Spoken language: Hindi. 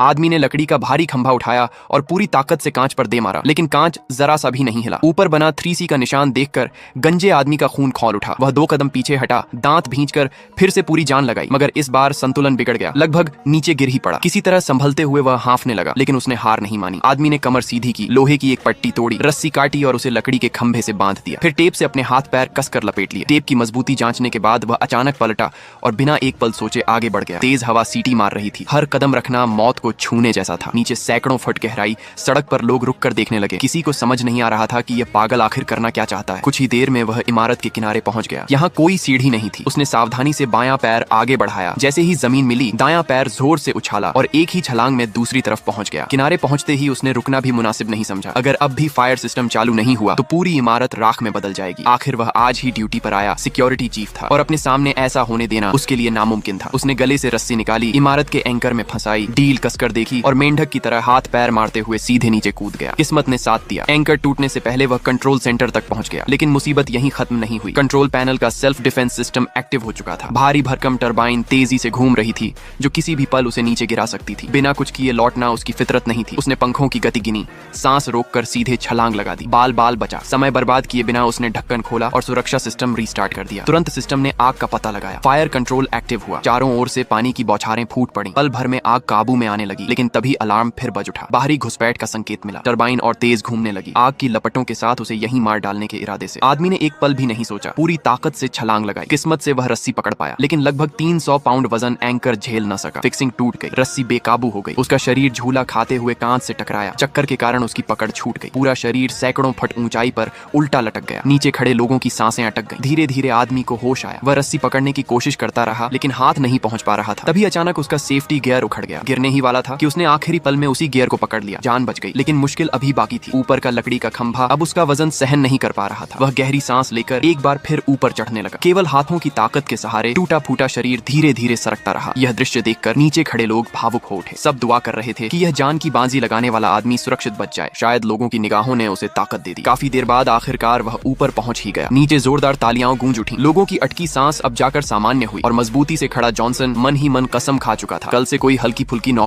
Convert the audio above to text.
आदमी ने लकड़ी का भारी खंभा उठाया और पूरी ताकत से कांच पर दे मारा, लेकिन कांच जरा सा भी नहीं हिला। ऊपर बना 3C का निशान देखकर गंजे आदमी का खून खौल उठा। वह 2 कदम पीछे हटा, दांत भींचकर फिर से पूरी जान लगाई, मगर इस बार संतुलन बिगड़ गया, लगभग नीचे गिर ही पड़ा। किसी तरह संभलते हुए वह हांफने लगा, लेकिन उसने हार नहीं मानी। आदमी ने कमर सीधी की, लोहे की एक पट्टी तोड़ी, रस्सी काटी और उसे लकड़ी के खंभे से बांध दिया। फिर टेप से अपने हाथ पैर कसकर लपेट लिए। टेप की मजबूती जांचने के बाद वह अचानक पलटा और बिना एक पल सोचे आगे बढ़ गया। तेज हवा सीटी मार रही थी, हर कदम रखना मौत को छूने जैसा था। नीचे सैकड़ों फुट गहराई, सड़क पर लोग रुक कर देखने लगे। किसी को समझ नहीं आ रहा था कि यह पागल आखिर करना क्या चाहता है। कुछ ही देर में वह इमारत के किनारे पहुंच गया। यहाँ कोई सीढ़ी नहीं थी। उसने सावधानी से बायां पैर आगे बढ़ाया। जैसे ही जमीन मिली, दायां पैर जोर से उछाला और एक ही छलांग में दूसरी तरफ पहुंच गया। किनारे पहुंचते ही उसने रुकना भी मुनासिब नहीं समझा। अगर अब भी फायर सिस्टम चालू नहीं हुआ तो पूरी इमारत राख में बदल जाएगी। आखिर वह आज ही ड्यूटी पर आया, सिक्योरिटी चीफ था और अपने सामने ऐसा होने देना उसके लिए नामुमकिन था। उसने गले से रस्सी निकाली, इमारत के एंकर में फंसाई, डील कसकर देखी और मेंढक की तरह हाथ पैर मारते हुए सीधे नीचे कूद गया। किस्मत ने साथ दिया। एंकर टूटने से पहले वह कंट्रोल सेंटर तक पहुंच गया, लेकिन मुसीबत यहीं खत्म नहीं हुई। कंट्रोल पैनल का सेल्फ डिफेंस सिस्टम एक्टिव हो चुका था। भारी भरकम टरबाइन तेजी से घूम रही थी, जो किसी भी पल उसे नीचे गिरा सकती थी। बिना कुछ किए लौटना उसकी फितरत नहीं थी। उसने पंखों की गति गिनी, सांस रोककर सीधे छलांग लगा दी। बाल बाल बचा। समय बर्बाद किए बिना उसने ढक्कन खोला और सुरक्षा सिस्टम रीस्टार्ट कर दिया। तुरंत सिस्टम ने आग का पता लगाया। फायर कंट्रोल एक्टिव हुआ। चारों ओर से पानी की बौछारें फूट पड़ी। पल भर में आग काबू में आने लगी, लेकिन तभी अलार्म फिर बज उठा। बाहरी घुसपैठ का संकेत मिला। टरबाइन और तेज घूमने लगी, आग की लपटों के साथ उसे यहीं मार डालने के इरादे से। आदमी ने एक पल भी नहीं सोचा, पूरी ताकत से छलांग लगाई। किस्मत से वह रस्सी पकड़ पाया, लेकिन लगभग 300 पाउंड वजन एंकर झेल न सका। फिक्सिंग टूट गई, रस्सी बेकाबू हो गई। उसका शरीर झूला खाते हुए कांच से टकराया। चक्कर के कारण उसकी पकड़ छूट गई। पूरा शरीर सैकड़ों फुट ऊंचाई पर उल्टा लटक गया। नीचे खड़े लोगों की सांसें अटक गईं। धीरे धीरे आदमी को होश आया। वह रस्सी पकड़ने की कोशिश करता रहा, लेकिन हाथ नहीं पहुंच पा रहा था। तभी अचानक उसका सेफ्टी गियर उखड़ गया। गिरने ही वाला था कि उसने आखिरी पल में उसी गियर को पकड़ लिया। जान बच गई, लेकिन मुश्किल अभी बाकी थी। ऊपर का लकड़ी का खंभा अब उसका वजन सहन नहीं कर पा रहा था। वह गहरी सांस लेकर एक बार फिर ऊपर चढ़ने लगा। केवल हाथों की ताकत के सहारे टूटा फूटा शरीर धीरे धीरे सरकता रहा। यह दृश्य देखकर नीचे खड़े लोग भावुक हो उठे। सब दुआ कर रहे थे कि यह जान की बाजी लगाने वाला आदमी सुरक्षित बच जाए। शायद लोगों की निगाहों ने उसे ताकत दे दी। काफी देर बाद आखिरकार वह ऊपर पहुंच ही गया। नीचे जोरदार तालियां गूंज उठी। लोगों की अटकी सांस अब जाकर सामान्य हुई और मजबूती से खड़ा जॉनसन मन ही मन कसम खा चुका था, कल से कोई हल्की फुल्की